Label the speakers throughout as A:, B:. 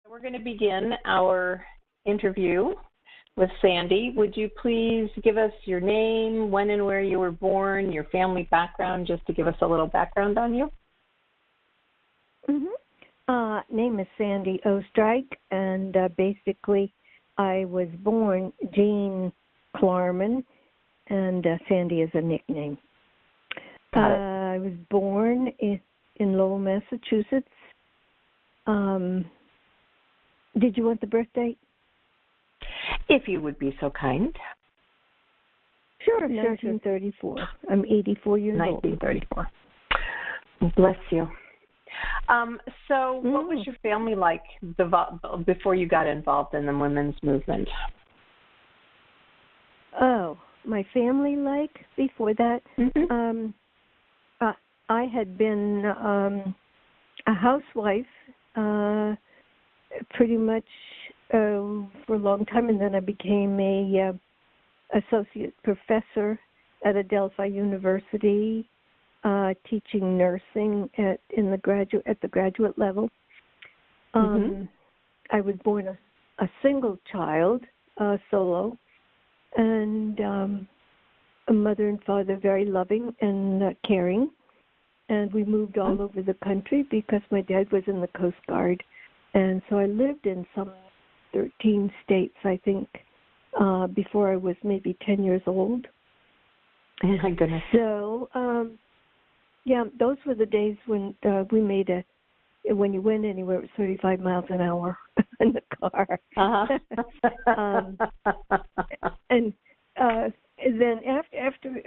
A: We're going to begin our interview with Sandy. Would you please give us your name, when and where you were born, your family background, just to give us a little background on you?
B: Name is Sandy Oestreich, and basically I was born Jean Klarman, and Sandy is a nickname. I was born in Lowell, Massachusetts. Did you want the birth date?
A: If you would be so kind.
B: Sure. 1934. I'm 84 years old.
A: 1934. Bless you. So what was your family like before you got involved in the women's movement?
B: Oh, my family like before that? I had been a housewife pretty much for a long time, and then I became a associate professor at Adelphi University, teaching nursing at the graduate level. I was born a single child, solo, and a mother and father very loving and caring. And we moved all over the country because my dad was in the Coast Guard. And so I lived in some 13 states, I think, before I was maybe 10 years old.
A: Oh, my goodness.
B: So, those were the days when we made when you went anywhere, it was 35 miles an hour in the car. And then after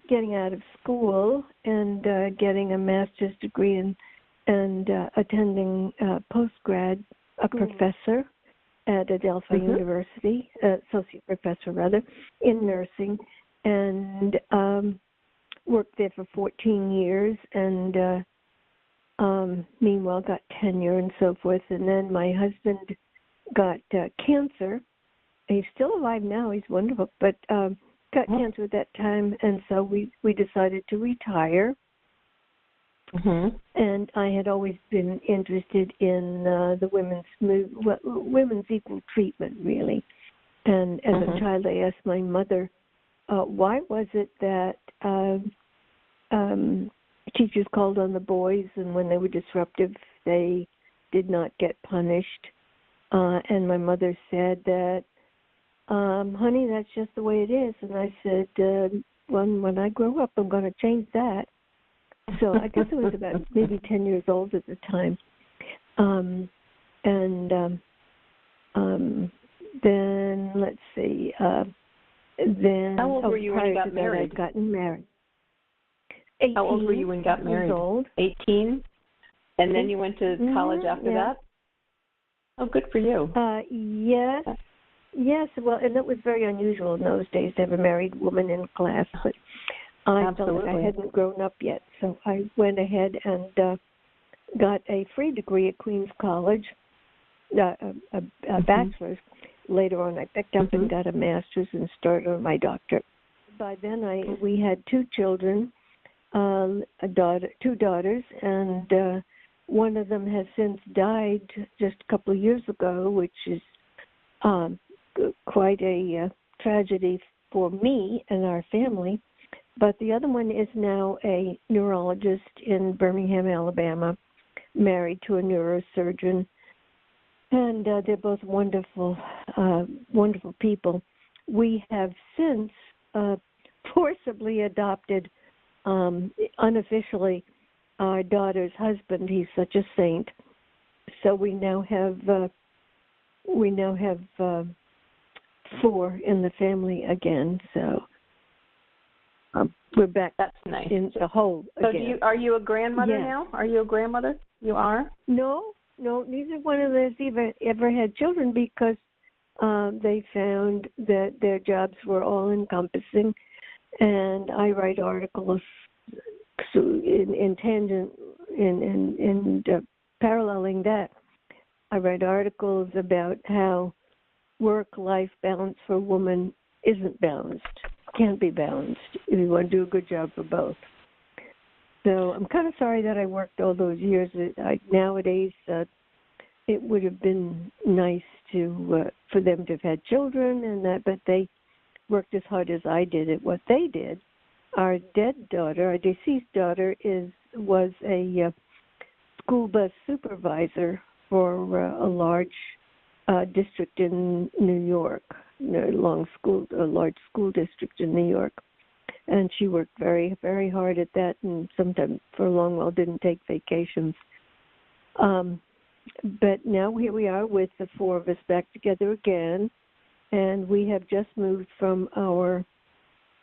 B: getting out of school and getting a master's degree and attending postgrad, a professor at Adelphi University, associate professor rather, in nursing, and worked there for 14 years, and meanwhile got tenure and so forth. And then my husband got cancer. He's still alive now. He's wonderful, but got cancer at that time, and so we decided to retire. And I had always been interested in the women's equal treatment, really. And as a child, I asked my mother, why was it that teachers called on the boys, and when they were disruptive, they did not get punished? And my mother said that, honey, that's just the way it is. And I said, when I grow up, I'm going to change that. So I guess I was about maybe 10 years old at the time. Then, let's see,
A: how old were you when you got married?
B: I'd gotten married. 18.
A: How old were you when you got married?
B: Old.
A: 18? And then you went to college after that? Oh, good for you. Yes, well, and it was very unusual in those days to have a married woman in class, but I felt like I hadn't grown up yet, so I went ahead and got a free degree at Queens College, a bachelor's. Later on, I picked up and got a master's and started on my doctorate. By then, we had two children, two daughters, and one of them has since died just a couple of years ago, which is quite a tragedy for me and our family. But the other one is now a neurologist in Birmingham, Alabama, married to a neurosurgeon. And they're both wonderful, wonderful people. We have since forcibly adopted, unofficially, our daughter's husband. He's such a saint. So we now have 4 in the family again. So we're back. That's nice.
B: In the whole again.
A: So are you a grandmother now? Are you a grandmother? You are?
B: No, neither one of us ever had children because they found that their jobs were all encompassing, and I write articles in tangent in paralleling that. I write articles about how work-life balance for a woman isn't balanced, can't be balanced if you want to do a good job for both.
A: So I'm kind of sorry that I worked all those years. Nowadays, it would have been nice to for them to have had children and that, but they worked as hard as I did at what they did. Our dead daughter, our deceased daughter, was a school bus supervisor for a large district in New York, a large school district in New York. And she worked very, very hard at that, and sometimes for a long while didn't take vacations. But now here we are with the four of us back together again, and we have just moved from our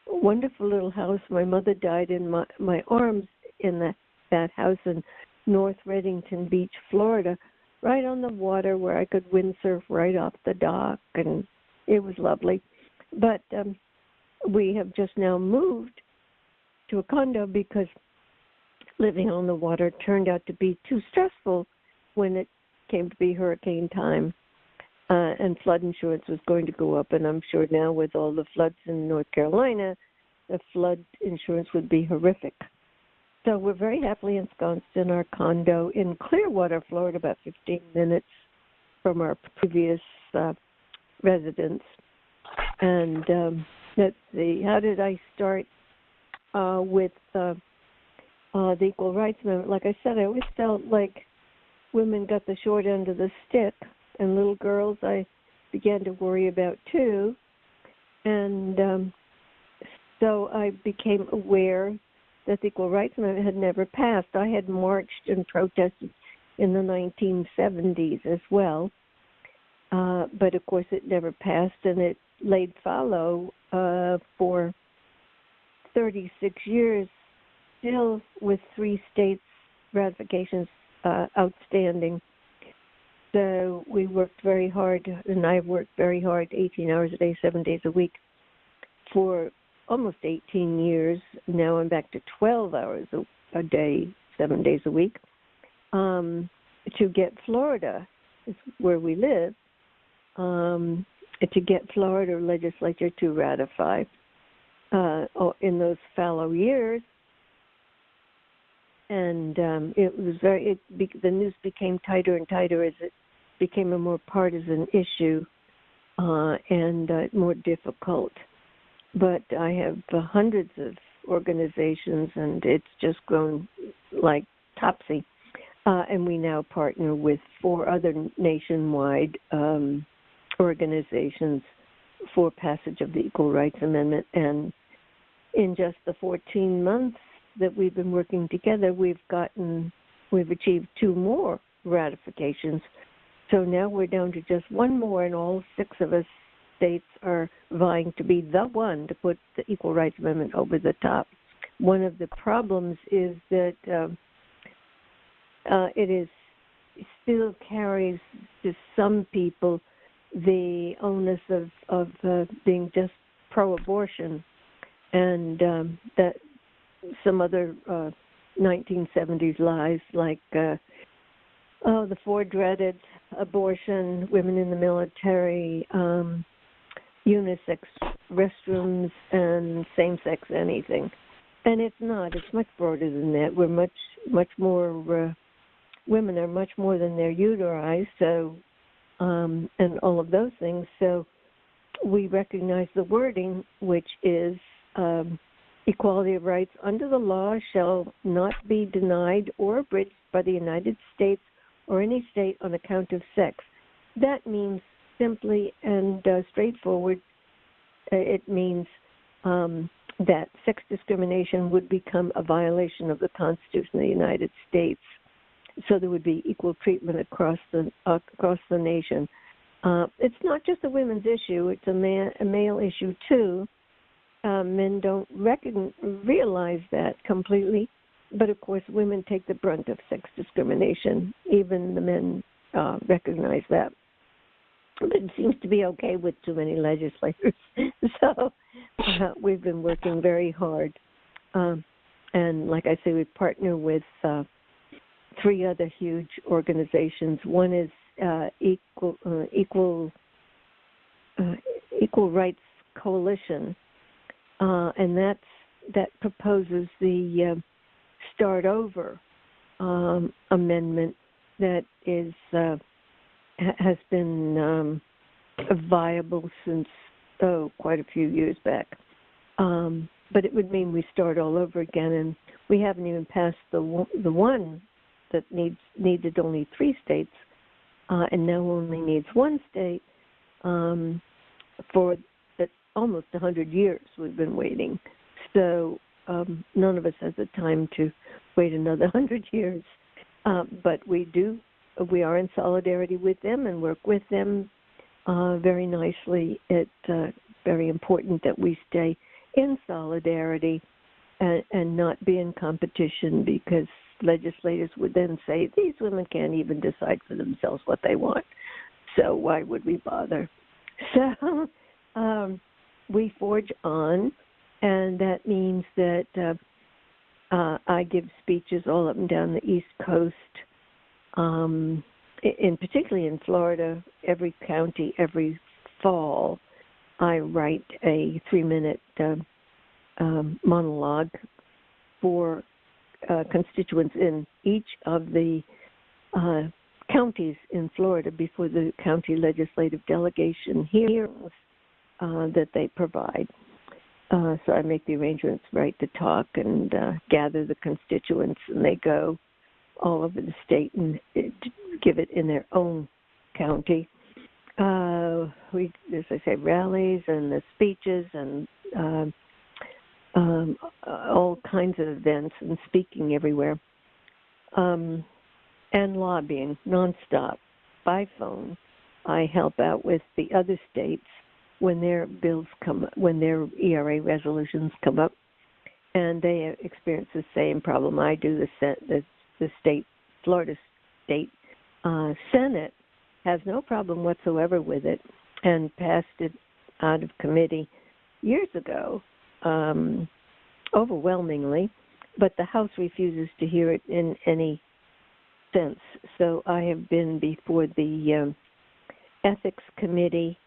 A: wonderful little house. My mother died in my arms in that house in North Reddington Beach, Florida, right on the water where I could windsurf right off the dock, and it was lovely. But we have just now moved to a condo because living on the water turned out to be too stressful when it came to be hurricane time, and flood insurance was going to go up, and I'm sure now with all the floods in North Carolina, the flood insurance would be horrific. So we're very happily ensconced in our condo in Clearwater, Florida, about 15 minutes from our previous residence. And let's see, how did I start with the Equal Rights Movement? Like I said, I always felt like women got the short end of the stick, and little girls I began to worry about too. And so I became aware that the Equal Rights Movement had never passed. I had marched and protested in the 1970s as well, but of course it never passed, and it laid fallow for 36 years, still with 3 states' ratifications outstanding. So we worked very hard, and I worked very hard, 18 hours a day, 7 days a week, for almost 18 years. Now I'm back to 12 hours a day, 7 days a week, to get Florida, is where we live, to get Florida legislature to ratify in those fallow years. And it was the noose became tighter and tighter as it became a more partisan issue and more difficult. But I have hundreds of organizations, and it's just grown like topsy. And we now partner with 4 other nationwide organizations for passage of the Equal Rights Amendment. And in just the 14 months that we've been working together, we've achieved 2 more ratifications. So now we're down to just 1 more, and all 6 of us states are vying to be the one to put the Equal Rights Amendment over the top. One of the problems is that it still carries to some people the onus of being just pro-abortion, and that some other 1970s lies like the 4 dreaded abortion, women in the military, unisex restrooms, and same-sex anything. And it's not. It's much broader than that. We're much more, women are much more than their uteri, so, and all of those things. So we recognize the wording, which is equality of rights under the law shall not be denied or abridged by the United States or any state on account of sex. That means simply and straightforward, it means that sex discrimination would become a violation of the Constitution of the United States. So there would be equal treatment across the nation. It's not just a women's issue; it's a male issue too. Men don't realize that completely, but of course, women take the brunt of sex discrimination. Even the men recognize that. But it seems to be okay with too many legislators. So we've been working very hard. And like I say, we partner with 3 other huge organizations. One is Equal Rights Coalition, and that proposes the start over amendment that is has been viable since quite a few years back. But it would mean we start all over again, and we haven't even passed the one that needed only 3 states, and now only needs 1 state. For almost 100 years we've been waiting. So none of us has the time to wait another 100 years. But we are in solidarity with them and work with them very nicely. It's very important that we stay in solidarity and not be in competition, because legislators would then say, these women can't even decide for themselves what they want, so why would we bother? So we forge on, and that means that I give speeches all up and down the East Coast, particularly in Florida, every county, every fall. I write a 3-minute monologue for constituents in each of the counties in Florida before the county legislative delegation hearings that they provide. So I make the arrangements, write the talk, and gather the constituents, and they go all over the state and give it in their own county. We, as I say, rallies and the speeches and all kinds of events and speaking everywhere. And lobbying nonstop by phone. I help out with the other states when their bills come, when their ERA resolutions come up, and they experience the same problem I do. The state, Florida State Senate has no problem whatsoever with it and passed it out of committee years ago, overwhelmingly, but the House refuses to hear it in any sense. So I have been before the Ethics Committee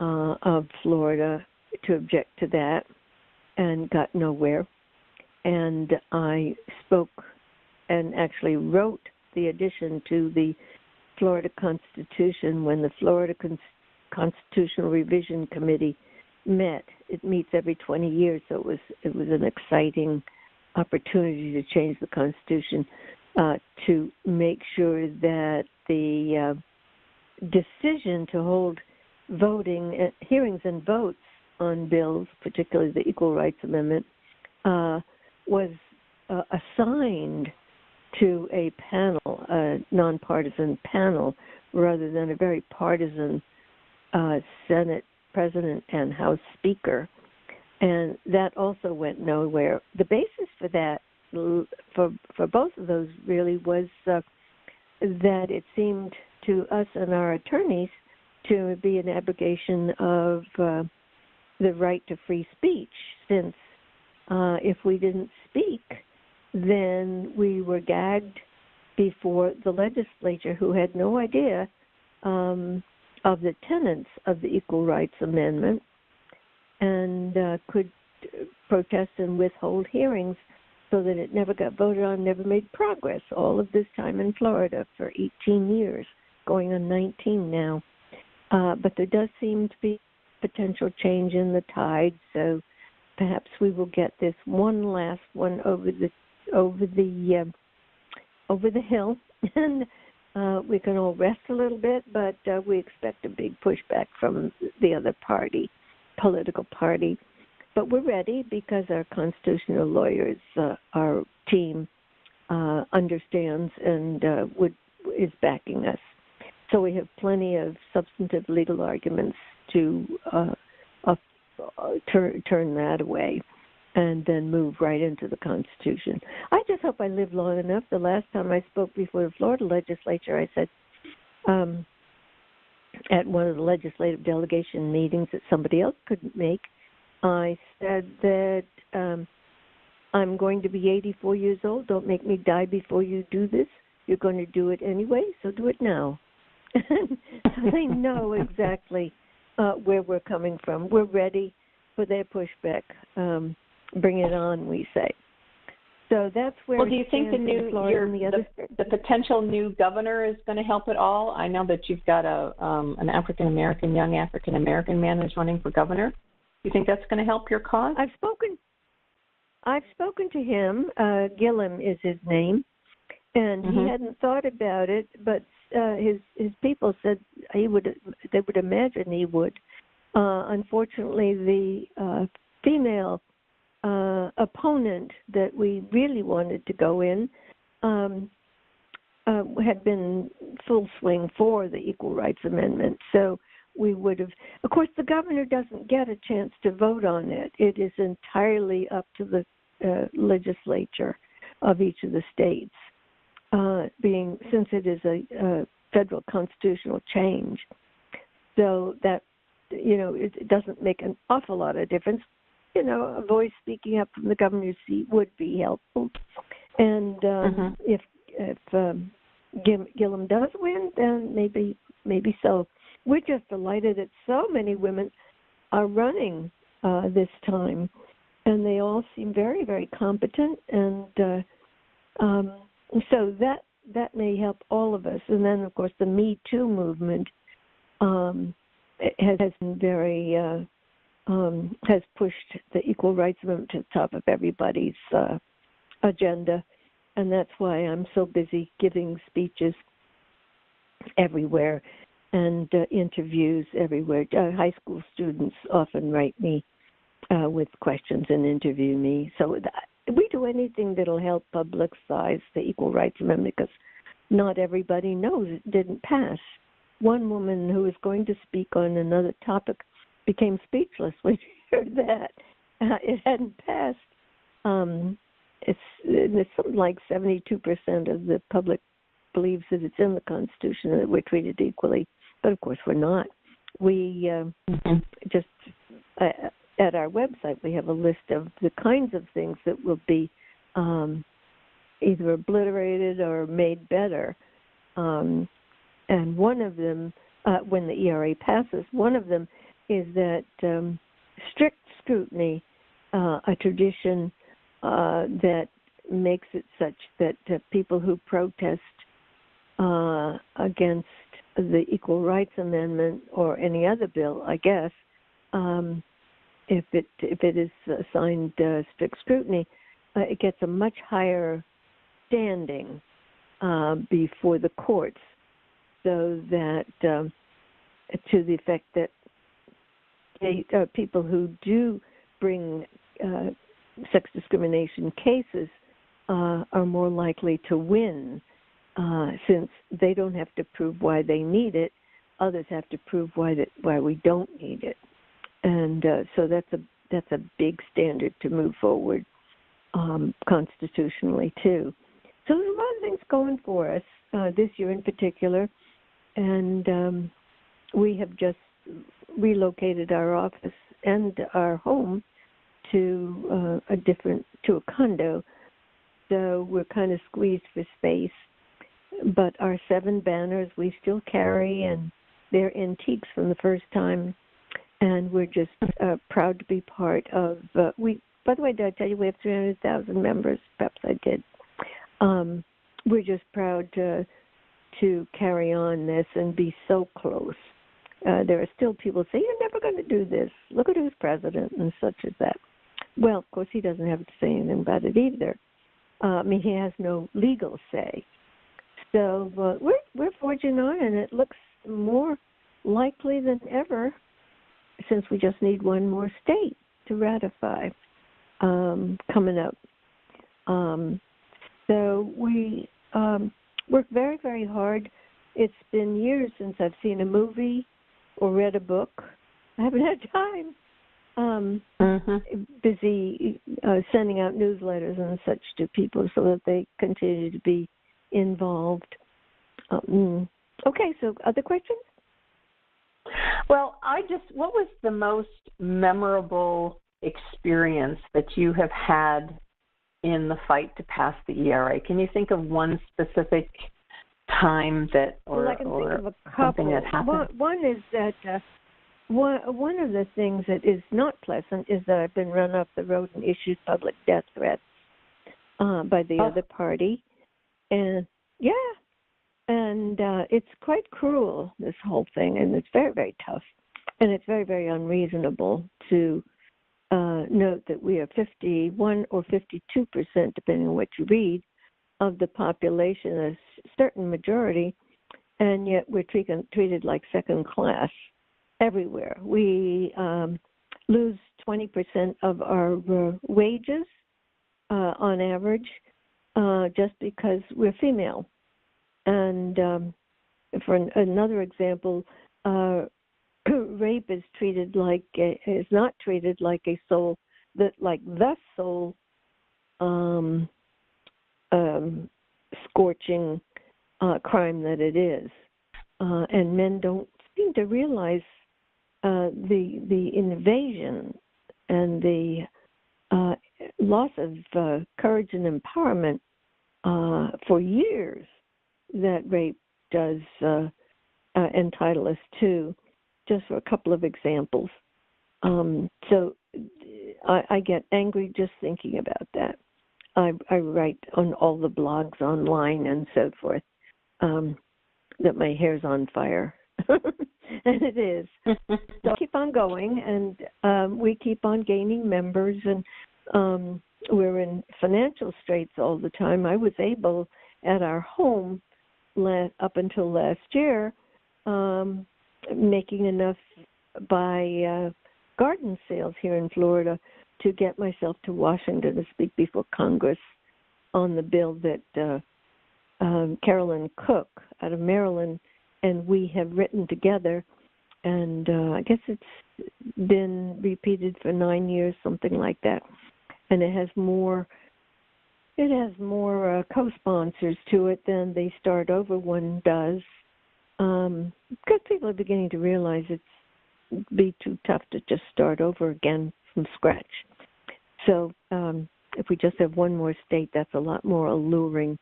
A: of Florida to object to that and got nowhere. And I spoke and actually wrote the addition to the Florida Constitution when the Florida Constitutional Revision Committee met. It meets every 20 years, so it was an exciting opportunity to change the Constitution to make sure that the decision to hold voting, hearings and votes on bills, particularly the Equal Rights Amendment, was assigned to a panel, a nonpartisan panel, rather than a very partisan Senate President and House Speaker. And that also went nowhere. The basis for that, for both of those, really was that it seemed to us and our attorneys to be an abrogation of the right to free speech, since if we didn't speak, then we were gagged before the legislature, who had no idea of the tenets of the Equal Rights Amendment, and could protest and withhold hearings so that it never got voted on, never made progress. All of this time in Florida for 18 years, going on 19 now. But there does seem to be potential change in the tide, so perhaps we will get this one last one over the hill, and we can all rest a little bit. But we expect a big pushback from the other party, political party. But we're ready because our constitutional lawyers, our team, understands and is backing us. So we have plenty of substantive legal arguments to turn that away and then move right into the Constitution. I just hope I live long enough. The last time I spoke before the Florida legislature, I said at one of the legislative delegation meetings that somebody else couldn't make, I said that I'm going to be 84 years old. Don't make me die before you do this. You're going to do it anyway, so do it now. So they know exactly where we're coming from. We're ready for their pushback. Bring it on, we say.
B: So that's where.
C: Well, do you think the potential new governor is going to help at all? I know that you've got an young African American man who's running for governor. Do you think that's going to help your cause?
B: I've spoken to him. Gillum is his name, and he hadn't thought about it, but his people said they would imagine he would. Unfortunately, the female opponent that we really wanted to go in had been full swing for the Equal Rights Amendment. So we would have, of course, the governor doesn't get a chance to vote on it. It is entirely up to the legislature of each of the states, since it is a federal constitutional change. So that, it doesn't make an awful lot of difference. A voice speaking up from the governor's seat would be helpful. And if Gillum does win, then maybe so. We're just delighted that so many women are running this time, and they all seem very, very competent. And so that may help all of us. And then, of course, the Me Too movement has been very has pushed the Equal Rights Amendment to the top of everybody's agenda, and that's why I'm so busy giving speeches everywhere and interviews everywhere. High school students often write me with questions and interview me. So we do anything that'll help publicize the Equal Rights Amendment, because not everybody knows it didn't pass. One woman who was going to speak on another topic became speechless when she heard that it hadn't passed. It's something like 72% of the public believes that it's in the Constitution and that we're treated equally, but of course we're not. We just at our website we have a list of the kinds of things that will be either obliterated or made better, and one of them, when the ERA passes, one of them is that strict scrutiny, a tradition that makes it such that people who protest against the Equal Rights Amendment or any other bill, I guess, if it is assigned strict scrutiny, it gets a much higher standing before the courts, so that to the effect that people who do bring sex discrimination cases are more likely to win, since they don't have to prove why they need it. Others have to prove why we don't need it, and so that's a big standard to move forward constitutionally too. So there's a lot of things going for us this year in particular, and we have just relocated our office and our home to a condo, so we're kind of squeezed for space. But our 7 banners we still carry, and they're antiques from the first time, and we're just proud to be part of. By the way, did I tell you we have 300,000 members? Perhaps I did. We're just proud to carry on this and be so close. There are still people who say, you're never going to do this. Look at who's president and such as that. Well, of course, he doesn't have to say anything about it either. He has no legal say. So we're forging on, and it looks more likely than ever, since we just need one more state to ratify coming up. So we work very, very hard. It's been years since I've seen a movie or read a book. I haven't had time. Busy sending out newsletters and such to people so that they continue to be involved. Okay, so other questions?
C: Well, what was the most memorable experience that you have had in the fight to pass the ERA? Can you think of one specific time that, or,
B: I can
C: or
B: think of a
C: something
B: couple.
C: that happened?
B: One is that one of the things that is not pleasant is that I've been run off the road and issued public death threats.
A: by the other party. And it's quite cruel, this whole thing, and it's very, very tough. And it's very, very unreasonable to note that we are 51 or 52%, depending on what you read, of the population, a certain majority, and yet we're treated like second class everywhere. We lose 20% of our wages on average just because we're female. And for another example, rape is not treated like a soul, the soul scorching crime that it is, and men don't seem to realize the invasion and the loss of courage and empowerment for years that rape does entitle us to. Just for a couple of examples. So I get angry just thinking about that. I write on all the blogs online and so forth that my hair's on fire. And it is. So I keep on going, and we keep on gaining members, and we're in financial straits all the time. I was able, at our home up until last year, making enough by garden sales here in Florida to get myself to Washington to speak before Congress on the bill that Carolyn Cook out of Maryland and we have written together, and I guess it's been repeated for 9 years, something like that, and it has more co-sponsors to it than the Start Over one does. Because people are beginning to realize it's be too tough to just start over again from scratch. So if we just have one more state, that's a lot more alluring.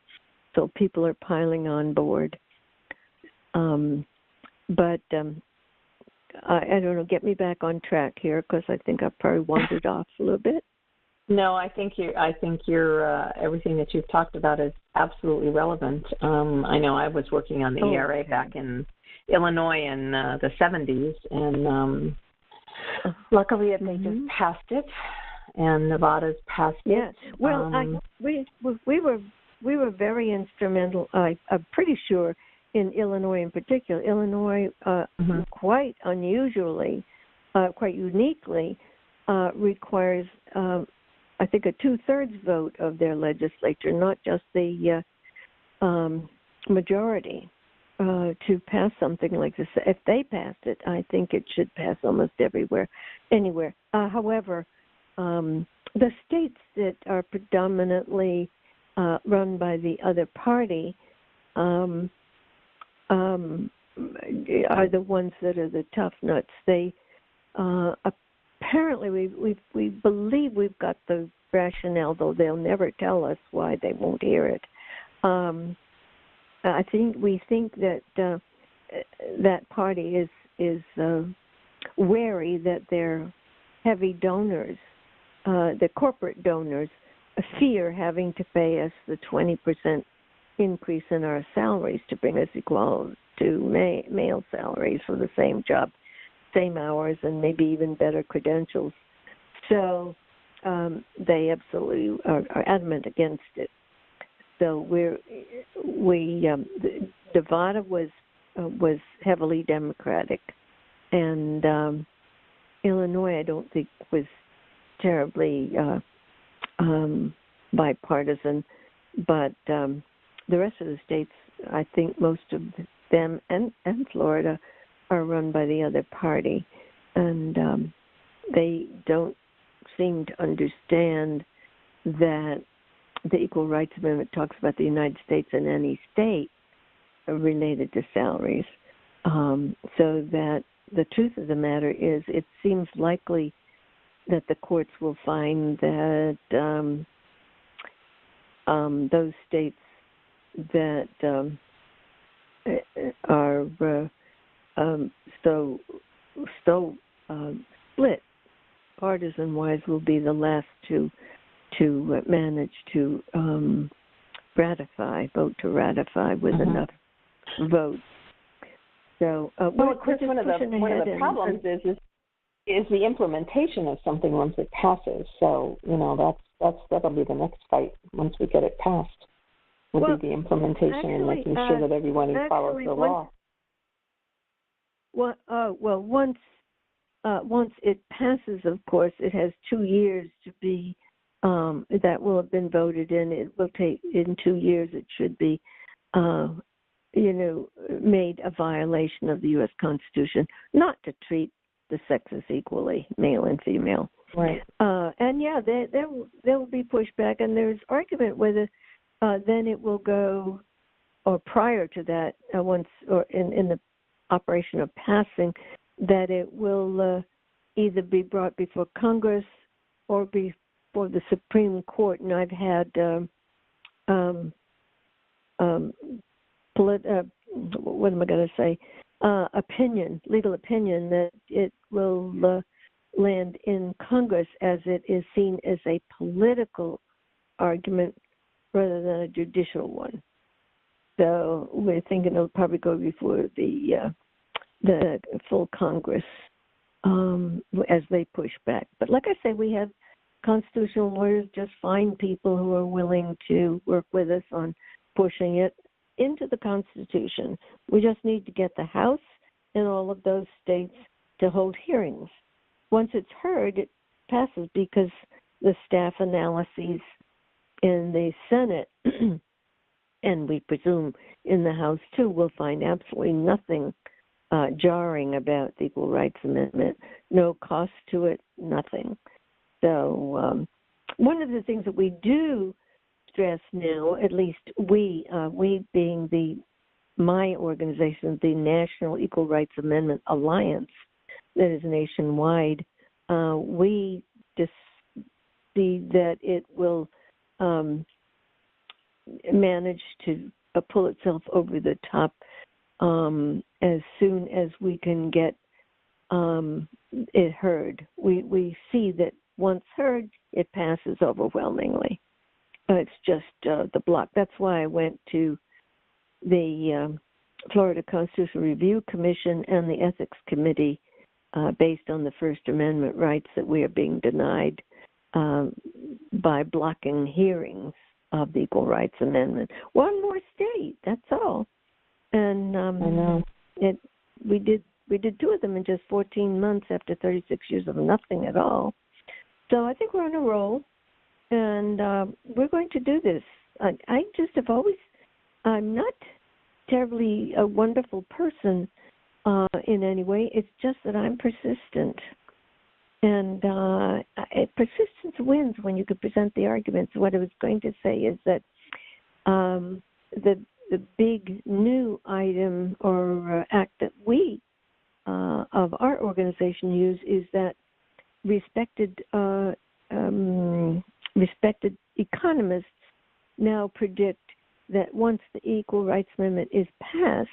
A: So people are piling on board. But I don't know, get me back on track here, because I think I probably wandered off a little bit.
C: No, I think you're everything that you've talked about is absolutely relevant. I know I was working on the ERA back in Illinois in the 70s, and luckily they just passed it, and Nevada's passed it.
A: Yeah, well, we were very instrumental. I'm pretty sure in Illinois in particular. Illinois, quite unusually, quite uniquely, requires. I think a 2/3 vote of their legislature, not just the majority, to pass something like this. If they passed it, I think it should pass almost anywhere. However, the states that are predominantly run by the other party are the ones that are the tough nuts. They apparently, we believe we've got the rationale, though they'll never tell us why. They won't hear it. We think that that party is wary that their heavy donors, the corporate donors, fear having to pay us the 20% increase in our salaries to bring us equal to male salaries for the same job, same hours, and maybe even better credentials. So they absolutely are adamant against it. So Nevada was heavily Democratic, and Illinois I don't think was terribly bipartisan, but the rest of the states, I think most of them and Florida are run by the other party, and they don't seem to understand that the Equal Rights Amendment talks about the United States and any state related to salaries. So that the truth of the matter is, it seems likely that the courts will find that those states that are so split partisan-wise will be the last to
B: to manage to vote to ratify with enough votes. So,
C: well, of course, one of the problems is the implementation of something once it passes. So, that'll be the next fight once we get it passed. Will be the implementation and making sure that everyone follows the law.
B: Once it passes, of course, it has 2 years to be. That will have been voted in. It will take in 2 years. It should be, made a violation of the U.S. Constitution, not to treat the sexes equally, male and female.
C: Right.
B: And there will be pushback, and there's argument whether then it will go, or prior to that, once or in the operation of passing, that it will either be brought before Congress or before the Supreme Court. And I've had legal opinion that it will land in Congress, as it is seen as a political argument rather than a judicial one. So we're thinking it'll probably go before the full Congress as they push back. But like I say, we have constitutional lawyers, just fine people who are willing to work with us on pushing it into the Constitution. We just need to get the House and all of those states to hold hearings. Once it's heard, it passes, because the staff analyses in the Senate and we presume in the House too will find absolutely nothing jarring about the Equal Rights Amendment. No cost to it, nothing. So one of the things that we do stress now, at least we being my organization, the National Equal Rights Amendment Alliance, that is nationwide, we just see that it will manage to pull itself over the top as soon as we can get it heard. We see that once heard, it passes overwhelmingly. It's just the block. That's why I went to the Florida Constitutional Review Commission and the Ethics Committee based on the First Amendment rights that we are being denied by blocking hearings of the Equal Rights Amendment. One more state, that's all. And
C: I know.
B: We did 2 of them in just 14 months after 36 years of nothing at all. So I think we're on a roll, and we're going to do this. I just have always, I'm not terribly a wonderful person in any way. It's just that I'm persistent. And persistence wins when you can present the arguments. What I was going to say is that the big new item or act that we of our organization use is that respected economists now predict that once the Equal Rights Amendment is passed,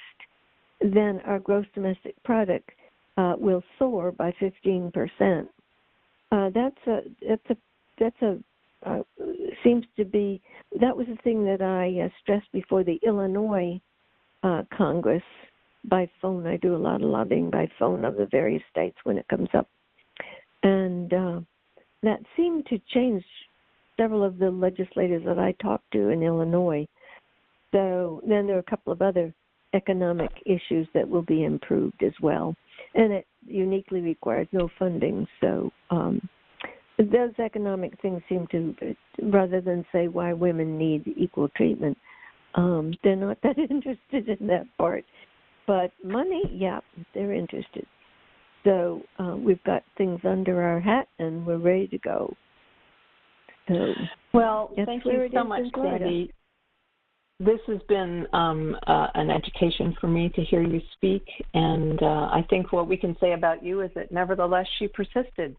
B: then our gross domestic product will soar by 15%. Seems to be, that was the thing that I stressed before the Illinois Congress by phone. I do a lot of lobbying by phone of the various states when it comes up. And that seemed to change several of the legislators that I talked to in Illinois. So then there are a couple of other economic issues that will be improved as well. And it uniquely requires no funding. So those economic things seem to, rather than say why women need equal treatment, they're not that interested in that part. But money, yeah, they're interested. So we've got things under our hat, and we're ready to go. So,
C: well, thank you so much, Sandy. This has been an education for me to hear you speak, and I think what we can say about you is that nevertheless she persisted.